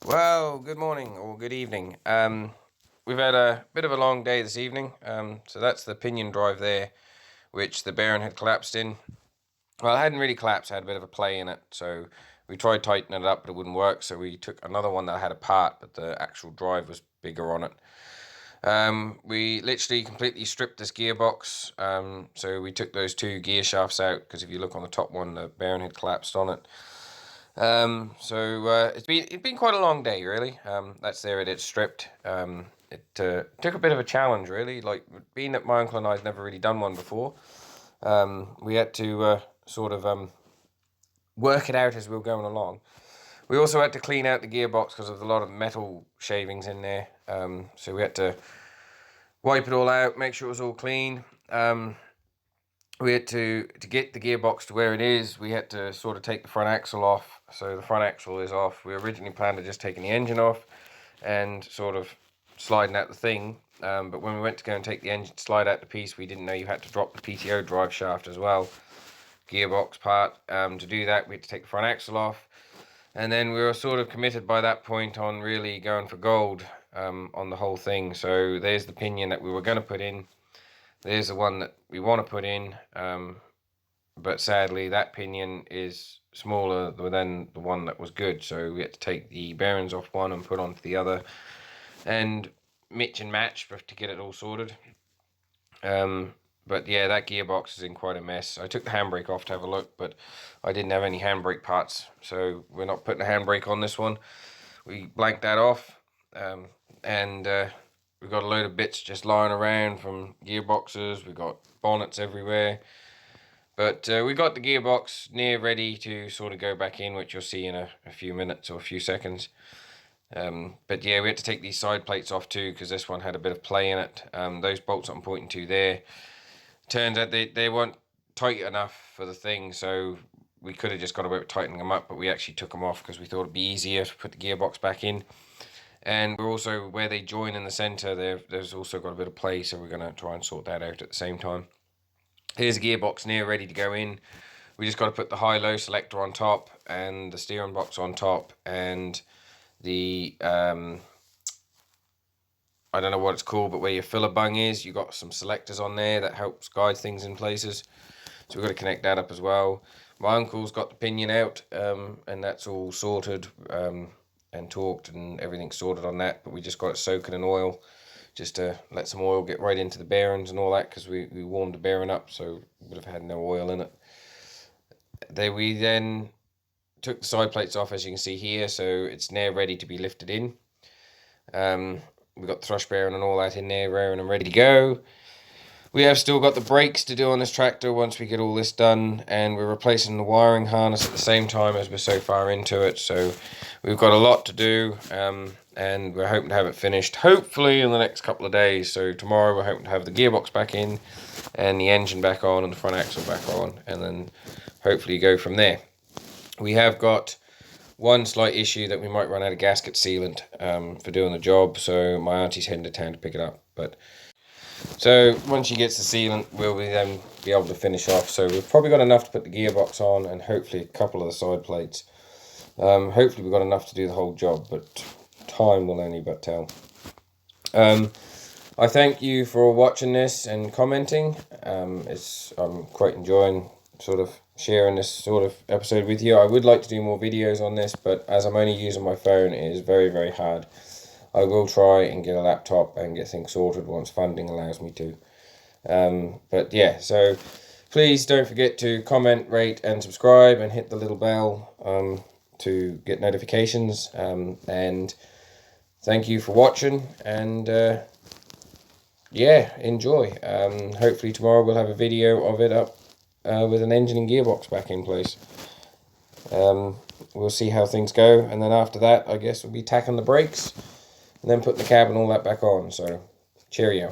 Well, good morning or good evening. We've had a bit of a long day this evening. So that's the pinion drive there, which the bearing had collapsed in. Well, it hadn't really collapsed, it had a bit of a play in it. So we tried tightening it up, but it wouldn't work. So we took another one that had a part, but the actual drive was bigger on it. We literally completely stripped this gearbox. So we took those two gear shafts out because if you look on the top one, the bearing had collapsed on it. It's been quite a long day, really. That's there. It's stripped. It took a bit of a challenge, really. Like being that my uncle and I'd never really done one before. We had to work it out as we were going along. We also had to clean out the gearbox because of a lot of metal shavings in there. So we had to wipe it all out, make sure it was all clean. We had to get the gearbox to where it is. We had to sort of take the front axle off. So the front axle is off. We originally planned to just taking the engine off and sort of sliding out the thing. But when we went to go and take the engine, slide out the piece, we didn't know you had to drop the PTO drive shaft as well, gearbox part. To do that, we had to take the front axle off. And then we were sort of committed by that point on really going for gold on the whole thing. So there's the pinion that we were going to put in. There's the one that we want to put in, but sadly that pinion is smaller than the one that was good, so we had to take the bearings off one and put onto the other and mix and match to get it all sorted. But yeah, that gearbox is in quite a mess. I took the handbrake off to have a look, but I didn't have any handbrake parts, so we're not putting a handbrake on this one. We blanked that off, and we've got a load of bits just lying around from gearboxes. We've got bonnets everywhere. But we got the gearbox near ready to sort of go back in, which you'll see in a few minutes or a few seconds. But yeah, we had to take these side plates off too because this one had a bit of play in it. Those bolts I'm pointing to there, turns out they weren't tight enough for the thing, so we could have just got away with tightening them up, but we actually took them off because we thought it'd be easier to put the gearbox back in. And we're also, where they join in the center, there's also got a bit of play, so we're going to try and sort that out at the same time. Here's a gearbox near ready to go in. We just got to put the high-low selector on top and the steering box on top and the I don't know what it's called, but where your filler bung is, you got some selectors on there that helps guide things in places. So we've got to connect that up as well. My uncle's got the pinion out, and that's all sorted and torqued and everything's sorted on that. But we just got it soaking in oil, just to let some oil get right into the bearings and all that, because we warmed the bearing up, so we would have had no oil in it. We then took the side plates off, as you can see here, so it's now ready to be lifted in. We've got the thrush bearing and all that in there, raring and ready to go. We have still got the brakes to do on this tractor once we get all this done, and we're replacing the wiring harness at the same time as we're so far into it, so we've got a lot to do, and we're hoping to have it finished hopefully in the next couple of days. So tomorrow we're hoping to have the gearbox back in and the engine back on and the front axle back on, and then hopefully go from there. We have got one slight issue that we might run out of gasket sealant for doing the job, so my auntie's heading to town to pick it up. But so once she gets the sealant, we'll then be able to finish off. So we've probably got enough to put the gearbox on and hopefully a couple of the side plates. Hopefully we've got enough to do the whole job, but time will only but tell. I thank you for watching this and commenting. I'm quite enjoying sort of sharing this sort of episode with you. I would like to do more videos on this, but as I'm only using my phone, it is very, very hard. I will try and get a laptop and get things sorted once funding allows me to. But yeah, so please don't forget to comment, rate and subscribe and hit the little bell to get notifications. And thank you for watching, and yeah, enjoy. Hopefully tomorrow we'll have a video of it up with an engine and gearbox back in place. We'll see how things go, and then after that I guess we'll be tacking the brakes and then putting the cab and all that back on. So cheerio.